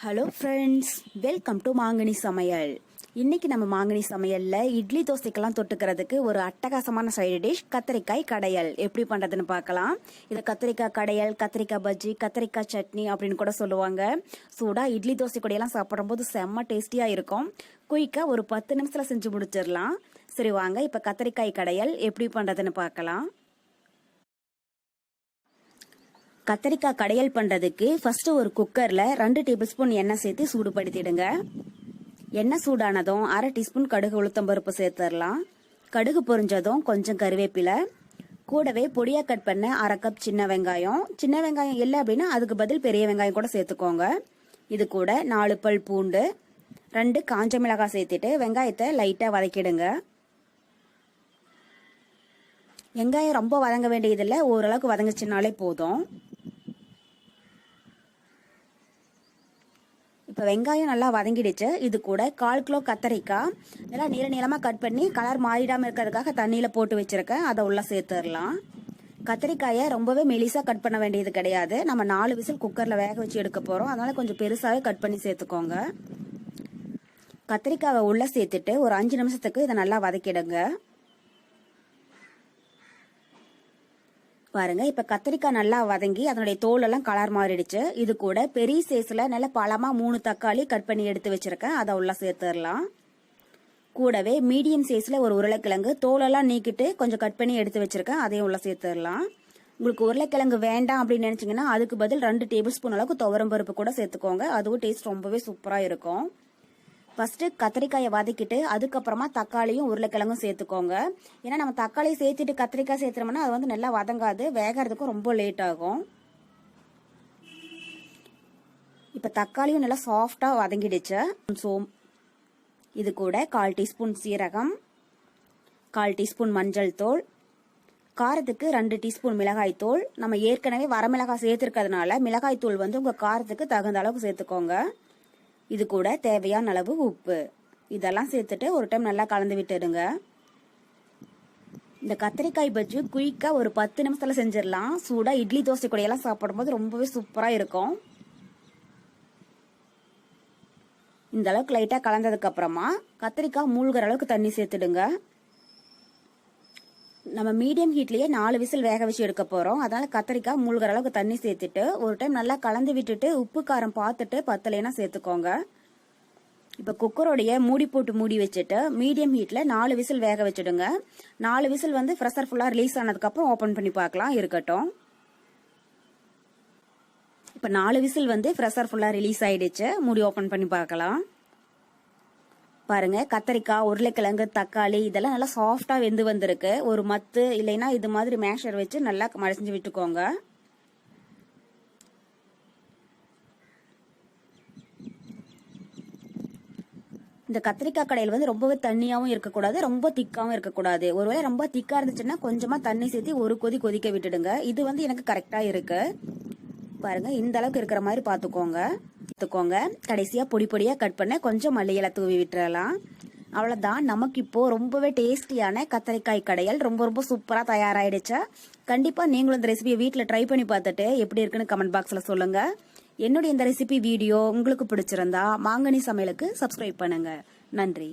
Hello friends, welcome to மாங்கனி சமையல். இன்னைக்கு நம்ம மாங்கனி சமையல்ல இட்லி தோசைக்கெல்லாம் தொட்டுக்கிறதுக்கு ஒரு அட்டகாசமான சைடு டிஷ் கத்திரிக்காய் கடையல் எப்படி பண்றதுன்னு பார்க்கலாம். இதை கத்திரிக்காய் கடையல், கத்திரிக்காய் பஜ்ஜி, கத்திரிக்காய் சட்னி அப்படின்னு கூட சொல்லுவாங்க. சூடா இட்லி தோசை கூடையெல்லாம் சாப்பிடும்போது செம்ம டேஸ்டியா இருக்கும். குயிக்கா ஒரு 10 நிமிஷத்துல செஞ்சு முடிச்சிடலாம். சரி வாங்க, இப்ப கத்திரிக்காய் கடையல் எப்படி பண்றதுன்னு பார்க்கலாம். கத்திரிக்காய் கடையல் பண்றதுக்கு ஃபர்ஸ்ட் ஒரு குக்கர்ல 2 டேபிள் ஸ்பூன் எண்ணெய் சேர்த்து சூடுபடுத்திடுங்க. எண்ணெய் சூடானதும் 1/2 டீஸ்பூன் கடுகு உளுத்தம்பருப்பு சேர்த்துடலாம். கடுகு பொரிஞ்சதும் கொஞ்சம் கருவேப்பிலை, கூடவே பொடியா கட் பண்ண 1/2 கப் சின்ன வெங்காயம். சின்ன வெங்காயம் இல்லை அப்படின்னா அதுக்கு பதில் பெரிய வெங்காயம் கூட சேர்த்துக்கோங்க. இது கூட 4 பல் பூண்டு, 2 காஞ்ச மிளகாய் சேர்த்துட்டு வெங்காயத்தை லைட்டா வதக்கிடுங்க. வெங்காயம் ரொம்ப வதங்க வேண்டியதில்லை, ஓரளவுக்கு வதங்கிச்சுனாலே போதும். இப்போ வெங்காயம் நல்லா வதங்கிடுச்சு. இது கூட 1/4 கிலோ கத்தரிக்காய் நல்லா நீளமாக கட் பண்ணி கலர் மாறிடாமல் இருக்கிறதுக்காக தண்ணியில் போட்டு வச்சிருக்கேன். அதை உள்ள சேர்த்துடலாம். கத்திரிக்காயை ரொம்பவே மெலிசா கட் பண்ண வேண்டியது கிடையாது. நம்ம 4 விசில் குக்கரில் வேக வச்சு எடுக்க போகிறோம். அதனால கொஞ்சம் பெருசாகவே கட் பண்ணி சேர்த்துக்கோங்க. கத்திரிக்காவை உள்ள சேர்த்துட்டு ஒரு 5 நிமிஷத்துக்கு இதை நல்லா வதக்கிடுங்க. பாருங்க, இப்ப கத்திரிக்காய் நல்லா வதங்கி அதனுடைய தோல் எல்லாம் கலர் மாறிடுச்சு. இது கூட பெரிய சைஸ்ல நல்ல பழமா 3 தக்காளி கட் பண்ணி எடுத்து வச்சிருக்கேன். அதை உள்ள சேர்த்துடலாம். கூடவே மீடியம் சைஸ்ல ஒரு உருளைக்கிழங்கு தோலெல்லாம் நீக்கிட்டு கொஞ்சம் கட் பண்ணி எடுத்து வச்சிருக்கேன். அதையும் உள்ள சேர்த்துடலாம். உங்களுக்கு உருளைக்கிழங்கு வேண்டாம் அப்படின்னு நினைச்சீங்கன்னா அதுக்கு பதில் 2 டேபிள் ஸ்பூன் அளவுக்கு துவரம் பருப்பு கூட சேர்த்துக்கோங்க. அதுவும் டேஸ்ட் ரொம்பவே சூப்பரா இருக்கும். ஃபர்ஸ்ட் கத்திரிக்காயை வதக்கிட்டு அதுக்கப்புறமா தக்காளியும் உருளைக்கிழங்கும் சேர்த்துக்கோங்க. ஏன்னா நம்ம தக்காளி சேர்த்துட்டு கத்திரிக்காய் சேர்த்துறோம்னா அது வந்து நல்லா வதங்காது, வேகிறதுக்கும் ரொம்ப லேட் ஆகும். இப்போ தக்காளியும் நல்லா சாஃப்டா வதங்கிடுச்சு. இது கூட 1/4 டீஸ்பூன் சீரகம், 1/4 டீஸ்பூன் மஞ்சள் தூள், காரத்துக்கு 2 டீஸ்பூன் மிளகாய் தூள். நம்ம ஏற்கனவே வரமிளகாய் சேர்த்துருக்கிறதுனால மிளகாய் தூள் வந்து உங்க காரத்துக்கு தகுந்த அளவுக்கு சேர்த்துக்கோங்க. இது கூட தேவையான அளவு உப்பு. இதெல்லாம் சேர்த்துட்டு ஒரு டைம் நல்லா கலந்து விட்டுடுங்க. இந்த கத்திரிக்காய் பஜ்ஜி குயிக்கா ஒரு 10 நிமிஷத்துல செஞ்சிடலாம். சூடா இட்லி தோசை கூட எல்லாம் சாப்பிடும்போது ரொம்பவே சூப்பரா இருக்கும். இந்த அளவுக்கு லைட்டா கலந்ததுக்கு அப்புறமா கத்திரிக்காய் மூழ்கிற அளவுக்கு தண்ணி சேர்த்துடுங்க. நம்ம மீடியம் ஹீட்லயே 4 விசில் வேக வச்சு எடுக்க போறோம். அதனால கத்திரிக்காய் மூழ்கிற அளவுக்கு தண்ணி சேர்த்துட்டு ஒரு டைம் நல்லா கலந்து விட்டுட்டு உப்பு காரம் பார்த்துட்டு பத்தலைன்னா சேர்த்துக்கோங்க. இப்ப குக்கரோடைய மூடி போட்டு மூடி வச்சுட்டு மீடியம் ஹீட்ல 4 விசில் வேக வச்சுடுங்க. 4 விசில் வந்து ப்ரெஷர் ஃபுல்லா ரிலீஸ் ஆனதுக்கு அப்புறம் ஓபன் பண்ணி பார்க்கலாம். இருக்கட்டும். இப்ப 4 விசில் வந்து ப்ரெஷர் ஃபுல்லா ரிலீஸ் ஆயிடுச்சு. மூடி ஓபன் பண்ணி பார்க்கலாம். பாருங்க, கத்திரிக்காய், உருளைக்கிழங்கு, தக்காளி இதெல்லாம் நல்லா சாஃப்டா வெந்து வந்திருக்கு. ஒரு மத்து இல்லைன்னா இது மாதிரி மேஷர் வச்சு நல்லா மடிச்சு விட்டுக்கோங்க. இந்த கத்திரிக்காய் கடையில் வந்து ரொம்பவே தண்ணியாவும் இருக்கக்கூடாது, ரொம்ப திக்காவும் இருக்கக்கூடாது. ஒருவேளை ரொம்ப திக்கா இருந்துச்சுன்னா கொஞ்சமா தண்ணி சேர்த்து ஒரு கொதி கொதிக்க விட்டுடுங்க. இது வந்து எனக்கு கரெக்டா இருக்கு. பாருங்க, இந்த அளவுக்கு இருக்கிற மாதிரி பாத்துக்கோங்க. கடைசியா பொடி பொடியா கட் பண்ண கொஞ்சம் மல்லி இலை தூவி விட்டுறலாம். அவ்வளவுதான். நமக்கு இப்போ ரொம்பவே டேஸ்டியான கத்திரிக்காய் கடையல் ரொம்ப சூப்பரா தயாராயிடுச்சு. கண்டிப்பா நீங்களும் இந்த ரெசிபியை வீட்டுல ட்ரை பண்ணி பார்த்துட்டு எப்படி இருக்குன்னு கமெண்ட் பாக்ஸ்ல சொல்லுங்க. என்னுடைய இந்த ரெசிபி வீடியோ உங்களுக்கு பிடிச்சிருந்தா மாங்கனி சமையலுக்கு சப்ஸ்கிரைப் பண்ணுங்க. நன்றி.